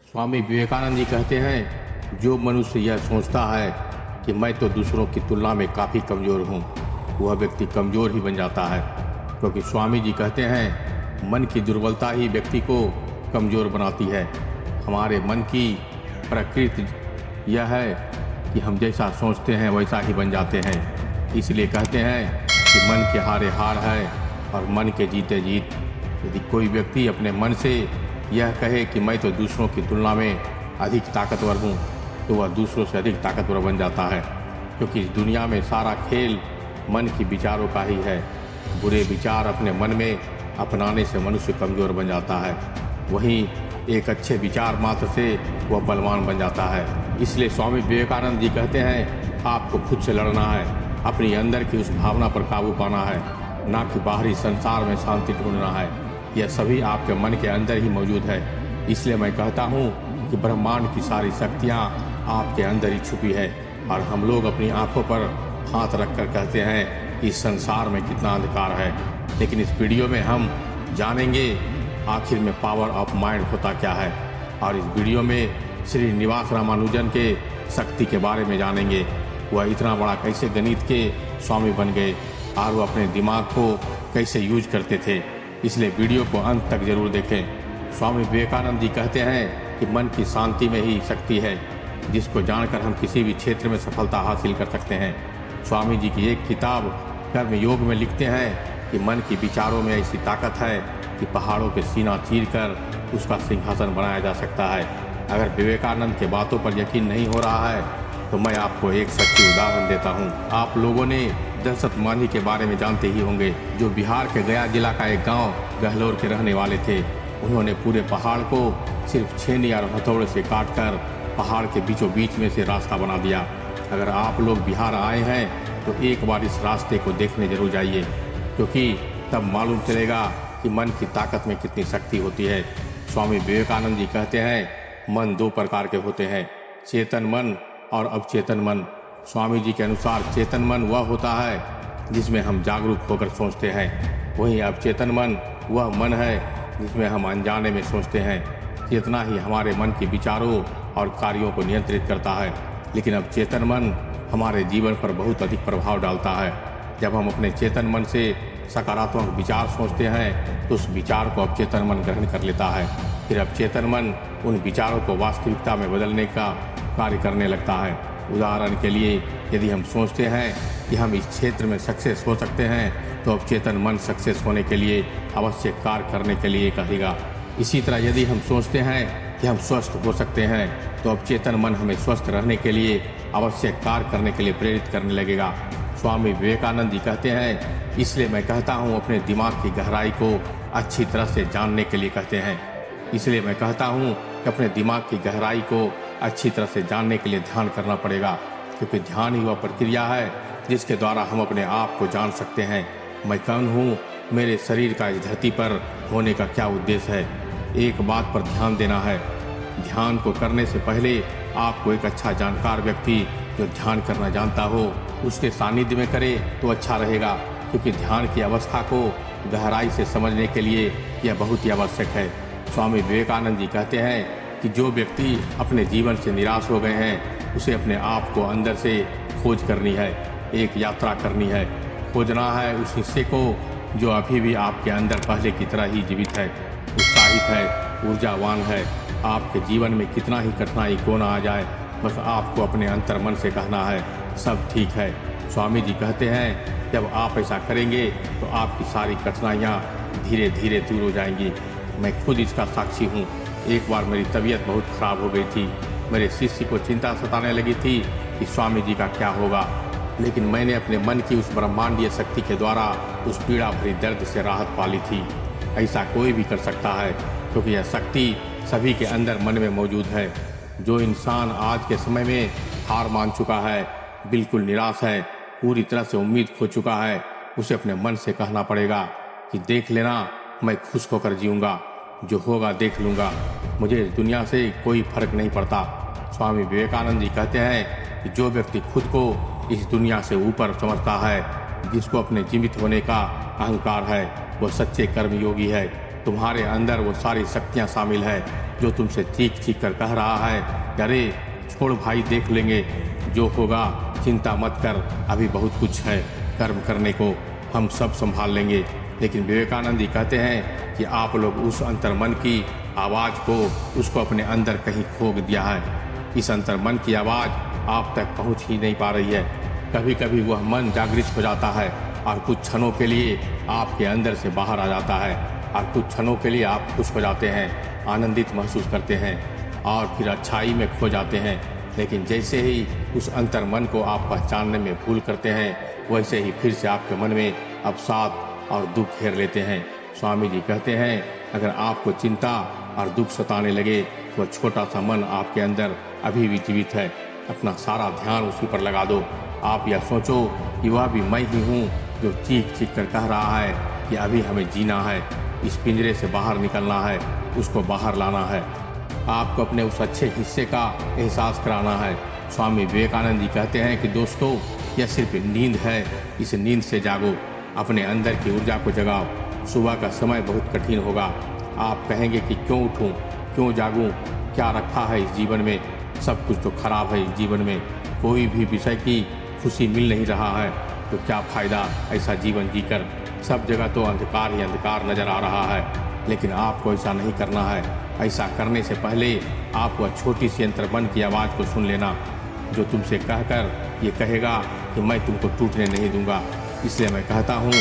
स्वामी विवेकानंद जी कहते हैं, जो मनुष्य यह सोचता है कि मैं तो दूसरों की तुलना में काफ़ी कमज़ोर हूँ, वह व्यक्ति कमज़ोर ही बन जाता है। क्योंकि स्वामी जी कहते हैं, मन की दुर्बलता ही व्यक्ति को कमज़ोर बनाती है। हमारे मन की प्रकृति यह है कि हम जैसा सोचते हैं वैसा ही बन जाते हैं। इसलिए कहते हैं कि मन के हारे हार है और मन के जीते जीत। यदि कोई व्यक्ति अपने मन से यह कहे कि मैं तो दूसरों की तुलना में अधिक ताकतवर हूँ, तो वह दूसरों से अधिक ताकतवर बन जाता है। क्योंकि इस दुनिया में सारा खेल मन की विचारों का ही है। बुरे विचार अपने मन में अपनाने से मनुष्य कमज़ोर बन जाता है, वहीं एक अच्छे विचार मात्र से वह बलवान बन जाता है। इसलिए स्वामी विवेकानंद जी कहते हैं, आपको खुद से लड़ना है, अपनी अंदर की उस भावना पर काबू पाना है, ना कि बाहरी संसार में शांति ढूंढना है। यह सभी आपके मन के अंदर ही मौजूद है। इसलिए मैं कहता हूँ कि ब्रह्मांड की सारी शक्तियाँ आपके अंदर ही छुपी है। और हम लोग अपनी आंखों पर हाथ रखकर कहते हैं कि इस संसार में कितना अंधकार है। लेकिन इस वीडियो में हम जानेंगे आखिर में पावर ऑफ माइंड होता क्या है। और इस वीडियो में श्रीनिवास रामानुजन के शक्ति के बारे में जानेंगे। वह इतना बड़ा कैसे गणित के स्वामी बन गए और वह अपने दिमाग को कैसे यूज करते थे। इसलिए वीडियो को अंत तक जरूर देखें। स्वामी विवेकानंद जी कहते हैं कि मन की शांति में ही शक्ति है, जिसको जानकर हम किसी भी क्षेत्र में सफलता हासिल कर सकते हैं। स्वामी जी की एक किताब कर्म योग में लिखते हैं कि मन की विचारों में ऐसी ताकत है कि पहाड़ों के सीना चीर कर उसका सिंहासन बनाया जा सकता है। अगर विवेकानंद के बातों पर यकीन नहीं हो रहा है तो मैं आपको एक सच्ची उदाहरण देता हूँ। आप लोगों ने दशरथ मांझी के बारे में जानते ही होंगे, जो बिहार के गया जिला का एक गांव गहलोर के रहने वाले थे। उन्होंने पूरे पहाड़ को सिर्फ छेनी और हथौड़े से काटकर पहाड़ के बीचों बीच में से रास्ता बना दिया। अगर आप लोग बिहार आए हैं तो एक बार इस रास्ते को देखने जरूर जाइए, क्योंकि तब मालूम चलेगा कि मन की ताकत में कितनी शक्ति होती है। स्वामी विवेकानंद जी कहते हैं, मन दो प्रकार के होते हैं, चेतन मन और अवचेतन मन। स्वामी जी के अनुसार चेतन मन वह होता है जिसमें हम जागरूक होकर सोचते हैं, वहीं अवचेतन मन वह मन है जिसमें हम अनजाने में सोचते हैं। चेतना ही हमारे मन के विचारों और कार्यों को नियंत्रित करता है, लेकिन अवचेतन मन हमारे जीवन पर बहुत अधिक प्रभाव डालता है। जब हम अपने चेतन मन से सकारात्मक विचार सोचते हैं तो उस विचार को अवचेतन मन ग्रहण कर लेता है। फिर अवचेतन मन उन विचारों को वास्तविकता में बदलने का कार्य करने लगता है। उदाहरण के लिए, यदि हम सोचते हैं कि हम इस क्षेत्र में सक्सेस हो सकते हैं तो अवचेतन मन सक्सेस होने के लिए अवश्य कार्य करने के लिए कहेगा। इसी तरह यदि हम सोचते हैं कि हम स्वस्थ हो सकते हैं तो अवचेतन मन हमें स्वस्थ रहने के लिए अवश्य कार्य करने के लिए प्रेरित करने लगेगा। स्वामी विवेकानंद जी कहते हैं, इसलिए मैं कहता हूँ अपने दिमाग की गहराई को अच्छी तरह से जानने के लिए कहते हैं। इसलिए मैं कहता हूँ कि अपने दिमाग की गहराई को अच्छी तरह से जानने के लिए ध्यान करना पड़ेगा, क्योंकि ध्यान ही वह प्रक्रिया है जिसके द्वारा हम अपने आप को जान सकते हैं। मैं कौन हूँ, मेरे शरीर का इस धरती पर होने का क्या उद्देश्य है। एक बात पर ध्यान देना है, ध्यान को करने से पहले आपको एक अच्छा जानकार व्यक्ति जो ध्यान करना जानता हो उसके सानिध्य में करे तो अच्छा रहेगा, क्योंकि ध्यान की अवस्था को गहराई से समझने के लिए यह बहुत ही आवश्यक है। स्वामी विवेकानंद जी कहते हैं कि जो व्यक्ति अपने जीवन से निराश हो गए हैं उसे अपने आप को अंदर से खोज करनी है, एक यात्रा करनी है। खोजना है उस हिस्से को जो अभी भी आपके अंदर पहले की तरह ही जीवित है, उत्साहित है, ऊर्जावान है। आपके जीवन में कितना ही कठिनाई क्यों ना आ जाए, बस आपको अपने अंतर मन से कहना है, सब ठीक है। स्वामी जी कहते हैं, जब आप ऐसा करेंगे तो आपकी सारी कठिनाइयाँ धीरे धीरे दूर हो जाएंगी। मैं खुद इसका साक्षी हूँ। एक बार मेरी तबीयत बहुत ख़राब हो गई थी। मेरे शिष्य को चिंता सताने लगी थी कि स्वामी जी का क्या होगा, लेकिन मैंने अपने मन की उस ब्रह्मांडीय शक्ति के द्वारा उस पीड़ा भरी दर्द से राहत पा ली थी। ऐसा कोई भी कर सकता है, क्योंकि यह शक्ति सभी के अंदर मन में मौजूद है। जो इंसान आज के समय में हार मान चुका है, बिल्कुल निराश है, पूरी तरह से उम्मीद खो चुका है, उसे अपने मन से कहना पड़ेगा कि देख लेना, मैं खुश होकर जीऊँगा, जो होगा देख लूँगा, मुझे इस दुनिया से कोई फर्क नहीं पड़ता। स्वामी विवेकानंद जी कहते हैं कि जो व्यक्ति खुद को इस दुनिया से ऊपर समझता है, जिसको अपने जीवित होने का अहंकार है, वो सच्चे कर्मयोगी है। तुम्हारे अंदर वो सारी शक्तियाँ शामिल है जो तुमसे चीख चीख कर कह रहा है, अरे छोड़ भाई, देख लेंगे, जो होगा चिंता मत कर, अभी बहुत कुछ है कर्म करने को, हम सब संभाल लेंगे। लेकिन विवेकानंद जी कहते हैं कि आप लोग उस अंतर्मन की आवाज़ को, उसको अपने अंदर कहीं खो दिया है। इस अंतर्मन की आवाज़ आप तक पहुंच ही नहीं पा रही है। कभी कभी वह मन जागृत हो जाता है और कुछ क्षणों के लिए आपके अंदर से बाहर आ जाता है, और कुछ क्षणों के लिए आप खुश हो जाते हैं, आनंदित महसूस करते हैं और फिर अच्छाई में खो जाते हैं। लेकिन जैसे ही उस अंतर्मन को आप पहचानने में भूल करते हैं, वैसे ही फिर से आपके मन में अवसाद और दुख घेर लेते हैं। स्वामी जी कहते हैं, अगर आपको चिंता और दुख सताने लगे तो छोटा सा मन आपके अंदर अभी भी जीवित है, अपना सारा ध्यान उसी पर लगा दो। आप यह सोचो कि वह भी मैं ही हूँ जो चीख चीख कर कह रहा है कि अभी हमें जीना है, इस पिंजरे से बाहर निकलना है, उसको बाहर लाना है। आपको अपने उस अच्छे हिस्से का एहसास कराना है। स्वामी विवेकानंद जी कहते हैं कि दोस्तों, यह सिर्फ नींद है, इस नींद से जागो, अपने अंदर की ऊर्जा को जगाओ। सुबह का समय बहुत कठिन होगा, आप कहेंगे कि क्यों उठूं, क्यों जागूं, क्या रखा है इस जीवन में, सब कुछ तो खराब है इस जीवन में, कोई भी विषय की खुशी मिल नहीं रहा है, तो क्या फ़ायदा ऐसा जीवन जीकर, सब जगह तो अंधकार ही अंधकार नज़र आ रहा है। लेकिन आपको ऐसा नहीं करना है। ऐसा करने से पहले आप वह छोटी सी अंतर्मन की आवाज़ को सुन लेना, जो तुमसे कहकर ये कहेगा कि मैं तुमको टूटने नहीं दूंगा। इसलिए मैं कहता हूँ,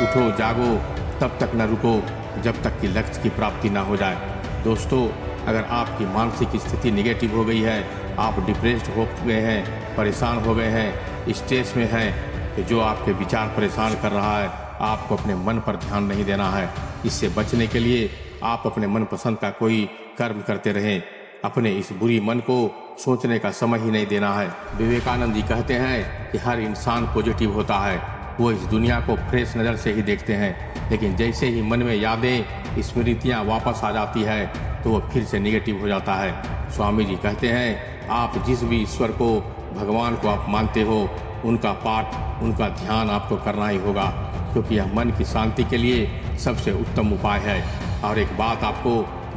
उठो जागो, तब तक न रुको जब तक कि लक्ष्य की प्राप्ति ना हो जाए। दोस्तों, अगर आपकी मानसिक स्थिति निगेटिव हो गई है, आप डिप्रेस्ड हो गए हैं, परेशान हो गए हैं, स्ट्रेस में हैं, तो जो आपके विचार परेशान कर रहा है, आपको अपने मन पर ध्यान नहीं देना है। इससे बचने के लिए आप अपने मनपसंद का कोई कर्म करते रहें। अपने इस बुरी मन को सोचने का समय ही नहीं देना है। विवेकानंद जी कहते हैं कि हर इंसान पॉजिटिव होता है, वो इस दुनिया को फ्रेश नज़र से ही देखते हैं, लेकिन जैसे ही मन में यादें, स्मृतियाँ वापस आ जाती है तो वो फिर से निगेटिव हो जाता है। स्वामी जी कहते हैं, आप जिस भी ईश्वर को, भगवान को आप मानते हो, उनका पाठ, उनका ध्यान आपको करना ही होगा, क्योंकि यह मन की शांति के लिए सबसे उत्तम उपाय है। और एक बात आपको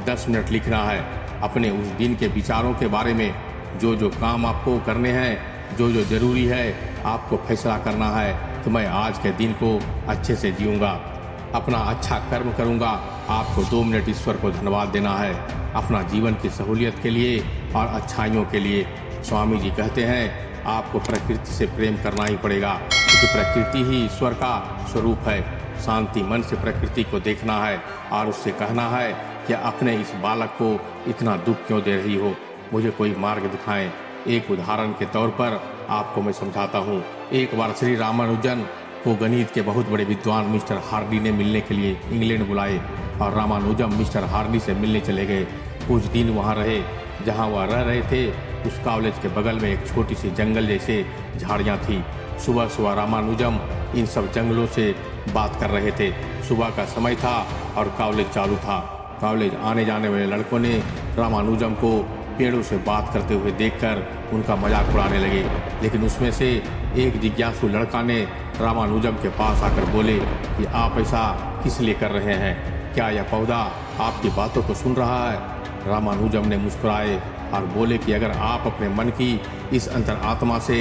10 मिनट लिखना है, अपने उस दिन के विचारों के बारे में, जो जो काम आपको करने हैं, जो जो ज़रूरी है, आपको फैसला करना है कि मैं आज के दिन को अच्छे से जीऊँगा, अपना अच्छा कर्म करूँगा। आपको 2 मिनट ईश्वर को धन्यवाद देना है, अपना जीवन की सहूलियत के लिए और अच्छाइयों के लिए। स्वामी जी कहते हैं, आपको प्रकृति से प्रेम करना ही पड़ेगा, क्योंकि प्रकृति ही ईश्वर का स्वरूप है। शांति मन से प्रकृति को देखना है और उससे कहना है कि अपने इस बालक को इतना दुख क्यों दे रही हो, मुझे कोई मार्ग दिखाएं। एक उदाहरण के तौर पर आपको मैं समझाता हूँ। एक बार श्री रामानुजन को गणित के बहुत बड़े विद्वान मिस्टर हार्डी ने मिलने के लिए इंग्लैंड बुलाए, और रामानुजम मिस्टर हार्डी से मिलने चले गए। कुछ दिन वहाँ रहे। जहाँ वह रह रहे थे, उस कॉलेज के बगल में एक छोटी सी जंगल जैसे झाड़ियाँ थी। सुबह सुबह रामानुजम इन सब जंगलों से बात कर रहे थे। सुबह का समय था और कॉलेज चालू था। कॉलेज आने जाने वाले लड़कों ने रामानुजम को पेड़ों से बात करते हुए देखकर उनका मजाक उड़ाने लगे। लेकिन उसमें से एक जिज्ञासु लड़का ने रामानुजम के पास आकर बोले कि आप ऐसा किस लिए कर रहे हैं, क्या यह पौधा आपकी बातों को सुन रहा है? रामानुजम ने मुस्कुराए और बोले कि अगर आप अपने मन की इस अंतरात्मा से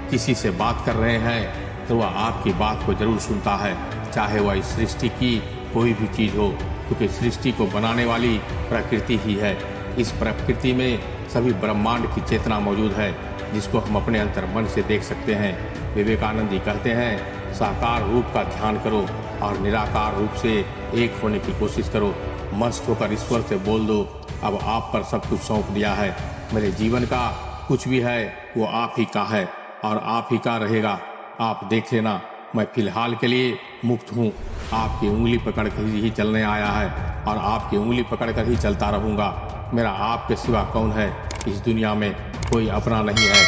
किसी से बात कर रहे हैं तो वह आपकी बात को जरूर सुनता है, चाहे वह इस सृष्टि की कोई भी चीज़ हो, क्योंकि सृष्टि को बनाने वाली प्रकृति ही है। इस प्रकृति में सभी ब्रह्मांड की चेतना मौजूद है, जिसको हम अपने अंतर्मन से देख सकते हैं। विवेकानंद जी कहते हैं, साकार रूप का ध्यान करो और निराकार रूप से एक होने की कोशिश करो। मस्त होकर ईश्वर से बोल दो, अब आप पर सब कुछ सौंप दिया है, मेरे जीवन का कुछ भी है वो आप ही का है और आप ही का रहेगा। आप देख लेना, मैं फिलहाल के लिए मुक्त हूँ, आपकी उंगली पकड़ कर ही चलने आया है और आपकी उंगली पकड़ कर ही चलता रहूँगा। मेरा आपके सिवा कौन है इस दुनिया में? कोई अपना नहीं है,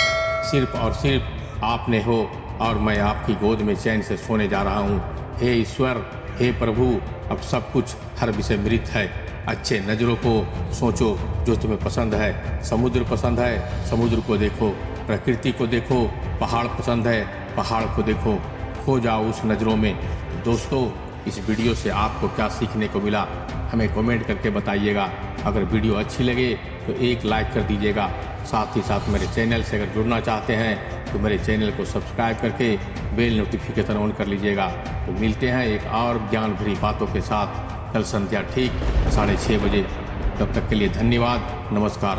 सिर्फ और सिर्फ आपने हो और मैं आपकी गोद में चैन से सोने जा रहा हूँ। हे ईश्वर, हे प्रभु, अब सब कुछ हर विषय मृत है। अच्छे नज़रों को सोचो जो तुम्हें पसंद है। समुद्र पसंद है, समुद्र को देखो। प्रकृति को देखो। पहाड़ पसंद है, पहाड़ को देखो। खो जाओ उस नज़रों में। दोस्तों, इस वीडियो से आपको क्या सीखने को मिला हमें कमेंट करके बताइएगा। अगर वीडियो अच्छी लगे तो एक लाइक कर दीजिएगा। साथ ही साथ मेरे चैनल से अगर जुड़ना चाहते हैं तो मेरे चैनल को सब्सक्राइब करके बेल नोटिफिकेशन ऑन कर लीजिएगा। तो मिलते हैं एक और ज्ञान भरी बातों के साथ कल संध्या ठीक 6:30 बजे। तब तक के लिए धन्यवाद, नमस्कार।